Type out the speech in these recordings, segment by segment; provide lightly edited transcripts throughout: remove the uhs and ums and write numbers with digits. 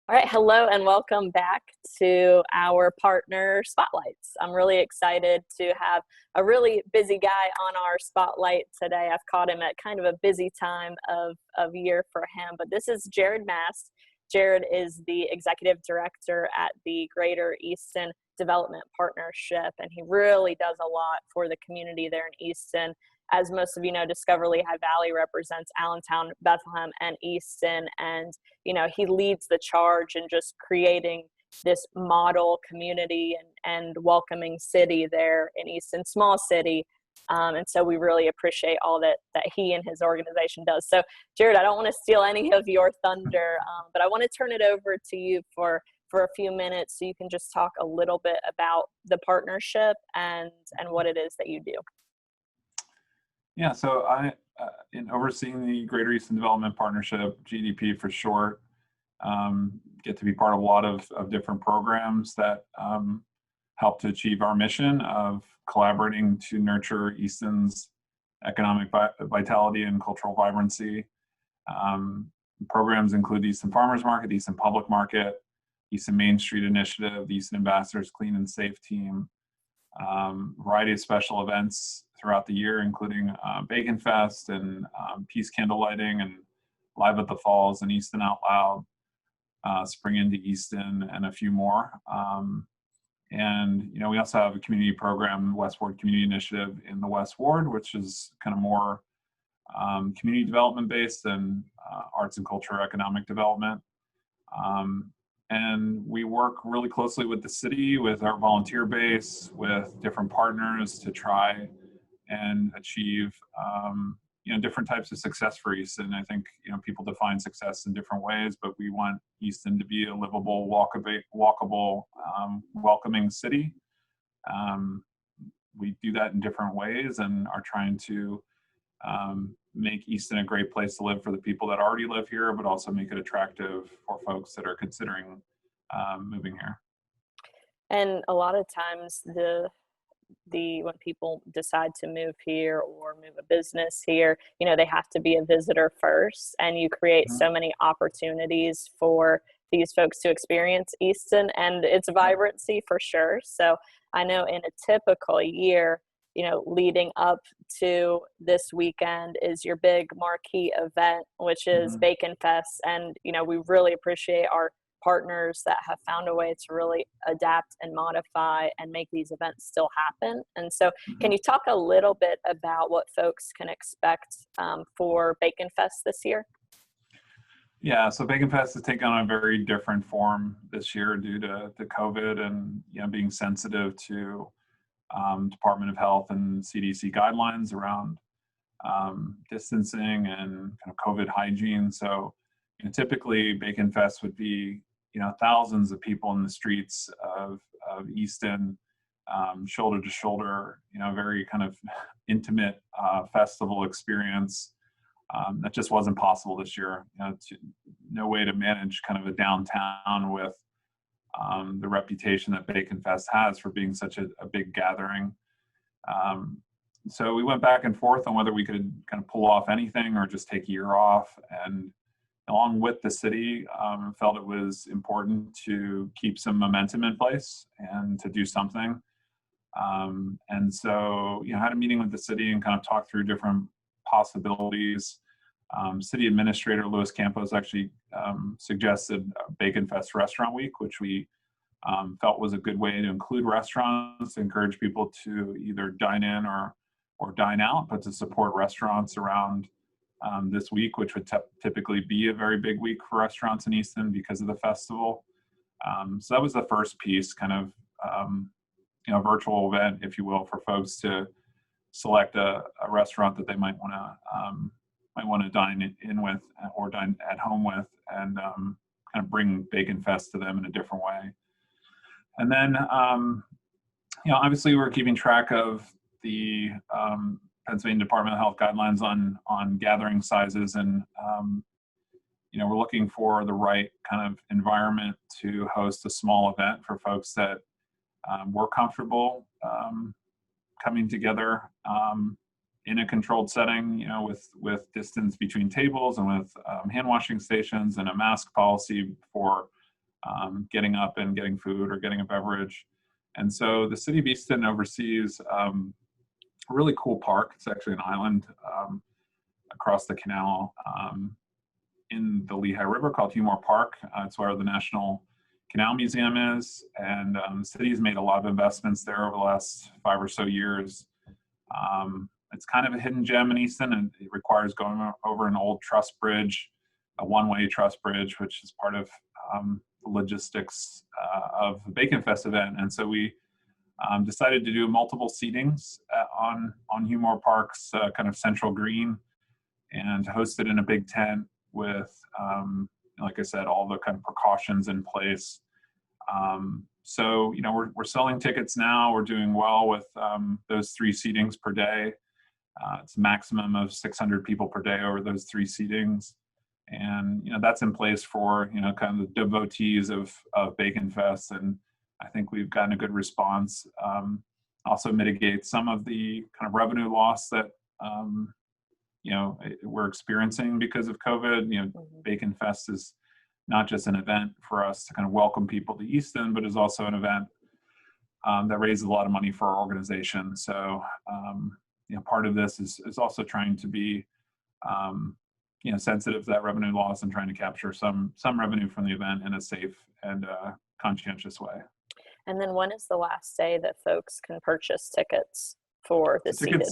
All right, hello and welcome back to our partner spotlights. I'm really excited to have a really busy guy on our spotlight today. I've caught him at kind of a busy time of year for him, but this is Jared Mast. Jared is the executive director at the Greater Easton Development Partnership, and he really does a lot for the community there in Easton. As most of you know, Discover Lehigh Valley represents Allentown, Bethlehem, and Easton, and he leads the charge in just creating this model community and welcoming city there in Easton, small city. And so we really appreciate all that he and his organization does. So Jared, I don't want to steal any of your thunder, but I want to turn it over to you for a few minutes so you can just talk a little bit about the partnership and what it is that you do. Yeah, so in overseeing the Greater Easton Development Partnership, GEDP for short, get to be part of a lot of different programs that help to achieve our mission of collaborating to nurture Easton's economic vitality and cultural vibrancy. Programs include the Easton Farmers Market, the Easton Public Market, Easton Main Street Initiative, the Easton Ambassadors Clean and Safe Team, variety of special events throughout the year, including Baconfest and Peace Candle Lighting and Live at the Falls and Easton Out Loud, Spring into Easton, and a few more. And we also have a community program, West Ward Community Initiative in the West Ward, which is kind of more community development based and arts and culture, economic development. And we work really closely with the city, with our volunteer base, with different partners to try and achieve, different types of success for Easton. I think, people define success in different ways, but we want Easton to be a livable, walkable, welcoming city. We do that in different ways and are trying to make Easton a great place to live for the people that already live here, but also make it attractive for folks that are considering moving here. And a lot of times when people decide to move here or move a business here, they have to be a visitor first, and you create so many opportunities for these folks to experience Easton and its vibrancy for sure. So I know in a typical year, leading up to this weekend is your big marquee event, which is Baconfest. And, we really appreciate our partners that have found a way to really adapt and modify and make these events still happen. And so can you talk a little bit about what folks can expect for Baconfest this year? Yeah, so Baconfest has taken on a very different form this year due to COVID and being sensitive to Department of Health and CDC guidelines around distancing and kind of COVID hygiene. So typically Baconfest would be thousands of people in the streets of Easton, shoulder to shoulder, very kind of intimate festival experience that just wasn't possible this year. No way to manage kind of a downtown with the reputation that Baconfest has for being such a big gathering. So we went back and forth on whether we could kind of pull off anything or just take a year off, and along with the city, felt it was important to keep some momentum in place and to do something. And so, had a meeting with the city and kind of talked through different possibilities. City Administrator Louis Campos actually suggested a Baconfest Restaurant Week, which we felt was a good way to include restaurants, to encourage people to either dine in or dine out, but to support restaurants around this week, which would typically be a very big week for restaurants in Easton because of the festival. So that was the first piece, kind of virtual event, if you will, for folks to select a restaurant that they might want to dine in with or dine at home with, and kind of bring Baconfest to them in a different way. And then, obviously we're keeping track of the Pennsylvania Department of Health guidelines on gathering sizes, and we're looking for the right kind of environment to host a small event for folks that were comfortable coming together in a controlled setting, with distance between tables and with hand washing stations and a mask policy for getting up and getting food or getting a beverage. And so the city of Easton oversees a really cool park. It's actually an island across the canal in the Lehigh River called Humor Park. It's where the National Canal Museum is, and the city has made a lot of investments there over the last 5 or so years. It's kind of a hidden gem in Easton, and it requires going over an old truss bridge, a one-way truss bridge, which is part of the logistics of the Baconfest event. And so we decided to do multiple seatings on Humor Park's kind of central green, and host it in a big tent with, like I said, all the kind of precautions in place. So, we're selling tickets now. We're doing well with those 3 seatings per day. It's a maximum of 600 people per day over those 3 seatings. And, that's in place for, kind of the devotees of Baconfest. And I think we've gotten a good response. Also mitigates some of the kind of revenue loss that, we're experiencing because of COVID. Baconfest is not just an event for us to kind of welcome people to Easton, but is also an event that raises a lot of money for our organization. So, part of this is also trying to be, sensitive to that revenue loss and trying to capture some revenue from the event in a safe and conscientious way. And then when is the last day that folks can purchase tickets for the seated?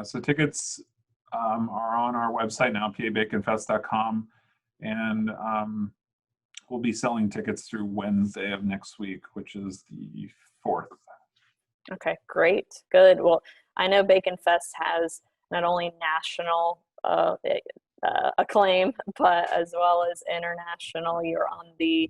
So tickets are on our website now, pabaconfest.com, and we'll be selling tickets through Wednesday of next week, which is the 4th. Okay, great, good. Well, I know Baconfest has not only national acclaim, but as well as international. You're on the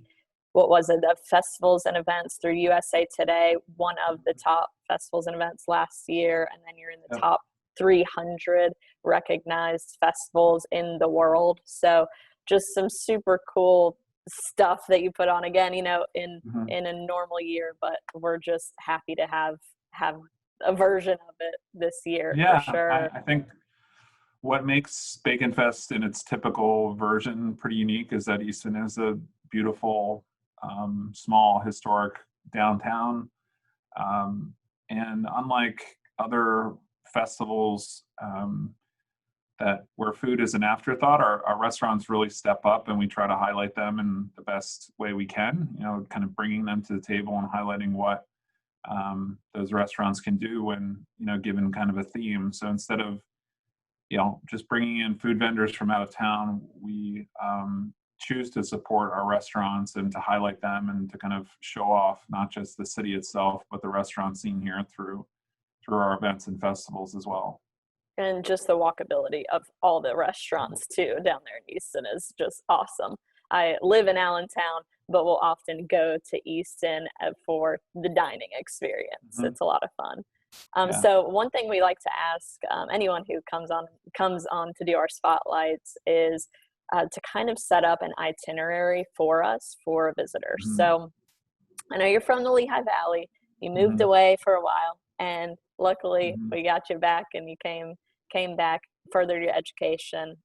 festivals and events through USA Today, one of the top festivals and events last year, and then you're in the top 300 recognized festivals in the world. So just some super cool stuff that you put on, again, in a normal year, but we're just happy to have a version of it this year. For sure. I think what makes Baconfest in its typical version pretty unique is that Easton is a beautiful, small, historic downtown. And unlike other festivals where food is an afterthought, our restaurants really step up, and we try to highlight them in the best way we can, kind of bringing them to the table and highlighting what those restaurants can do when, given kind of a theme. So instead of, just bringing in food vendors from out of town, we choose to support our restaurants and to highlight them and to kind of show off not just the city itself, but the restaurant scene here through our events and festivals as well. And just the walkability of all the restaurants too down there in Easton is just awesome. I live in Allentown, but will often go to Easton for the dining experience. It's a lot of fun. So one thing we like to ask anyone who comes on to do our spotlights is to kind of set up an itinerary for us for visitors. So I know you're from the Lehigh Valley. You moved away for a while, and luckily we got you back, and you came back, furthered your education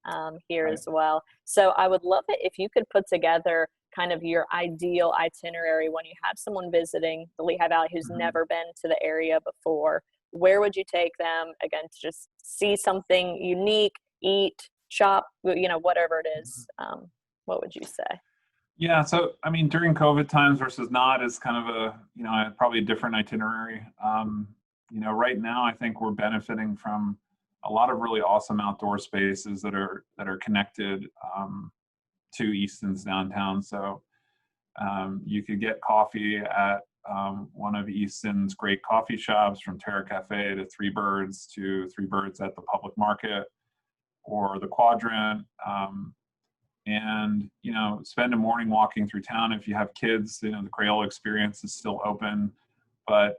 here as well. So I would love it if you could put together kind of your ideal itinerary when you have someone visiting the Lehigh Valley who's never been to the area before. Where would you take them, again, to just see something unique, eat, shop, whatever it is? What would you say? Yeah, so I mean, during COVID times versus not is kind of probably a different itinerary. Right now I think we're benefiting from a lot of really awesome outdoor spaces that are connected to Easton's downtown. So you could get coffee at one of Easton's great coffee shops, from Terra Cafe to Three Birds at the Public Market or the Quadrant, and spend a morning walking through town. If you have kids, the Crayola experience is still open, but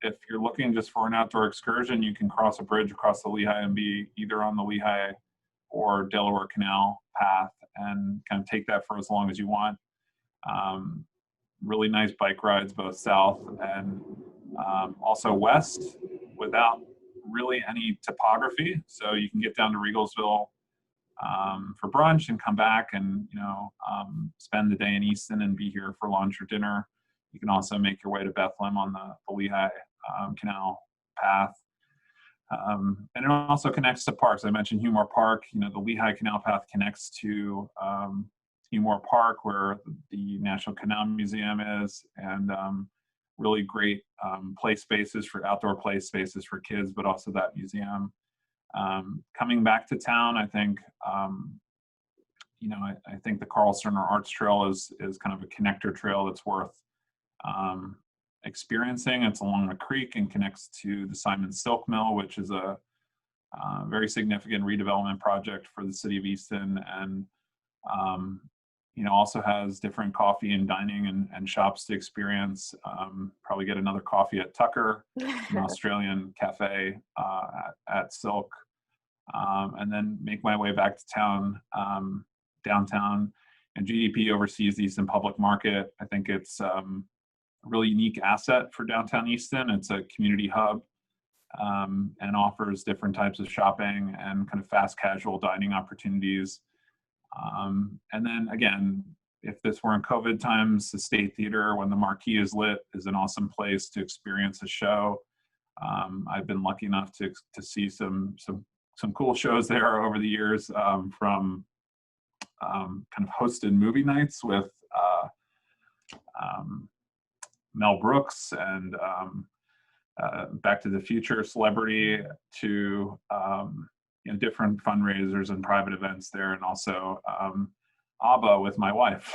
if you're looking just for an outdoor excursion, you can cross a bridge across the Lehigh and be either on the Lehigh or Delaware Canal path and kind of take that for as long as you want. Really nice bike rides both south and also west without really any topography. So you can get down to Regalsville for brunch and come back and, spend the day in Easton and be here for lunch or dinner. You can also make your way to Bethlehem on the Lehigh Canal path. And it also connects to parks. I mentioned Humor Park. The Lehigh Canal path connects to Humor Park, where the National Canal Museum is, and really great outdoor play spaces for kids, but also that museum. Coming back to town, I think, I think the Carl Sterner Arts Trail is kind of a connector trail that's worth experiencing. It's along the creek and connects to the Simon Silk Mill, which is a very significant redevelopment project for the city of Easton, and also has different coffee and dining and shops to experience. Probably get another coffee at Tucker, an Australian cafe at Silk, and then make my way back to town, downtown. And GEDP oversees the Easton Public Market. I think it's a really unique asset for downtown Easton. It's a community hub and offers different types of shopping and kind of fast casual dining opportunities. And then again, if this weren't COVID times, the State Theater, when the marquee is lit, is an awesome place to experience a show. I've been lucky enough to see some cool shows there over the years, from kind of hosted movie nights with Mel Brooks and Back to the Future celebrity to different fundraisers and private events there, and also ABBA with my wife.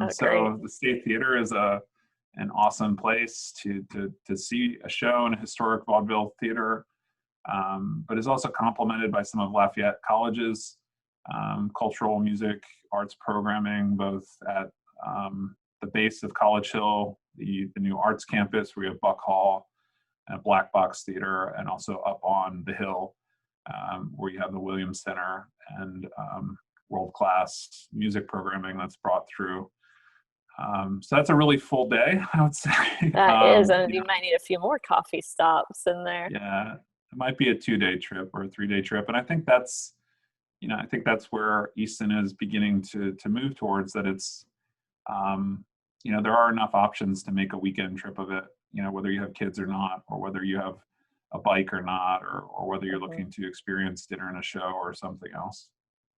So the State Theater is an awesome place to see a show in a historic vaudeville theater, but is also complemented by some of Lafayette College's cultural music arts programming, both at the base of College Hill, the new arts campus, where we have Buck Hall and Black Box Theater, and also up on the hill, where you have the Williams Center and world-class music programming that's brought through. So that's a really full day, I would say. That is, and you might need a few more coffee stops in there. Yeah, it might be a 2-day trip or a 3-day trip, and I think that's where Easton is beginning to move towards. That it's, there are enough options to make a weekend trip of it. Whether you have kids or not, or whether you have a bike or not, or whether you're looking to experience dinner and a show or something else.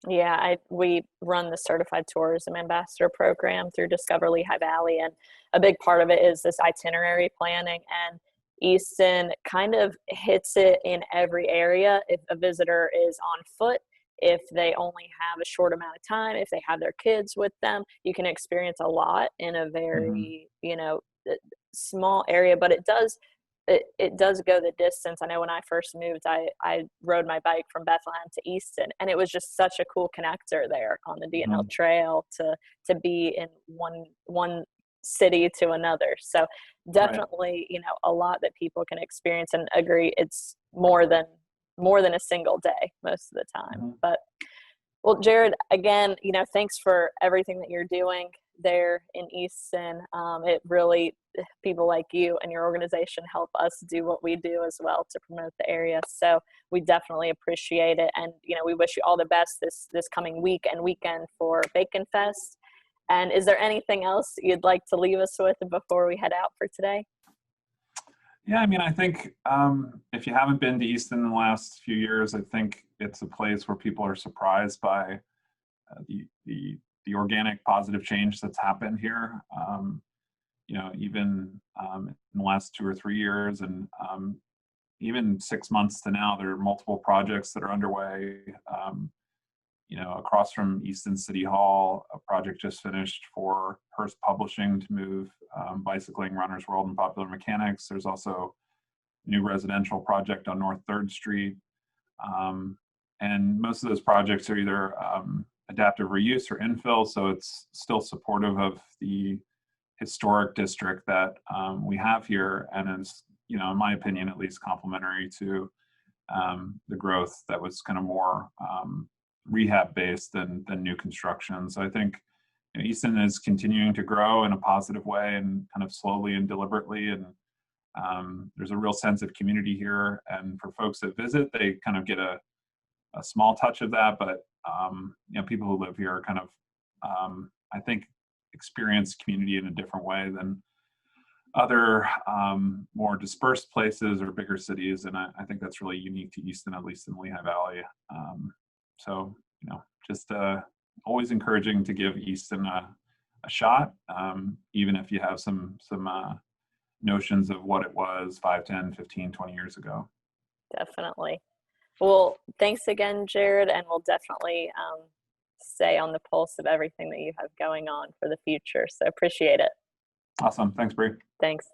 Yeah, we run the Certified Tourism Ambassador program through Discover Lehigh Valley, and a big part of it is this itinerary planning, and Easton kind of hits it in every area. If a visitor is on foot, if they only have a short amount of time, if they have their kids with them, you can experience a lot in a very, small area, but it does go the distance. I know when I first moved, I rode my bike from Bethlehem to Easton, and it was just such a cool connector there on the D&L Trail to be in one city to another. So definitely, a lot that people can experience, and agree, it's more than a single day most of the time. But well, Jared, again, thanks for everything that you're doing there in Easton. It really, people like you and your organization help us do what we do as well to promote the area. So we definitely appreciate it. And, we wish you all the best this coming week and weekend for Baconfest. And is there anything else you'd like to leave us with before we head out for today? Yeah, I think if you haven't been to Easton in the last few years, I think it's a place where people are surprised by the organic positive change that's happened here. Even in the last 2 or 3 years, and even 6 months to now, there are multiple projects that are underway. Across from Easton City Hall, a project just finished for Hearst Publishing to move bicycling, Runner's World, and Popular Mechanics. There's also a new residential project on North 3rd Street. And most of those projects are either adaptive reuse or infill, so it's still supportive of the historic district that we have here, and is, in my opinion, at least complementary to the growth that was kind of more rehab based than new construction. So I think Easton is continuing to grow in a positive way, and kind of slowly and deliberately, and there's a real sense of community here. And for folks that visit, they kind of get a small touch of that, but people who live here are kind of, I think, experience community in a different way than other more dispersed places or bigger cities. And I think that's really unique to Easton, at least in the Lehigh Valley. So, just always encouraging to give Easton a shot, even if you have some notions of what it was 5, 10, 15, 20 years ago. Definitely. Well, thanks again, Jared, and we'll definitely stay on the pulse of everything that you have going on for the future. So appreciate it. Awesome. Thanks, Bree. Thanks.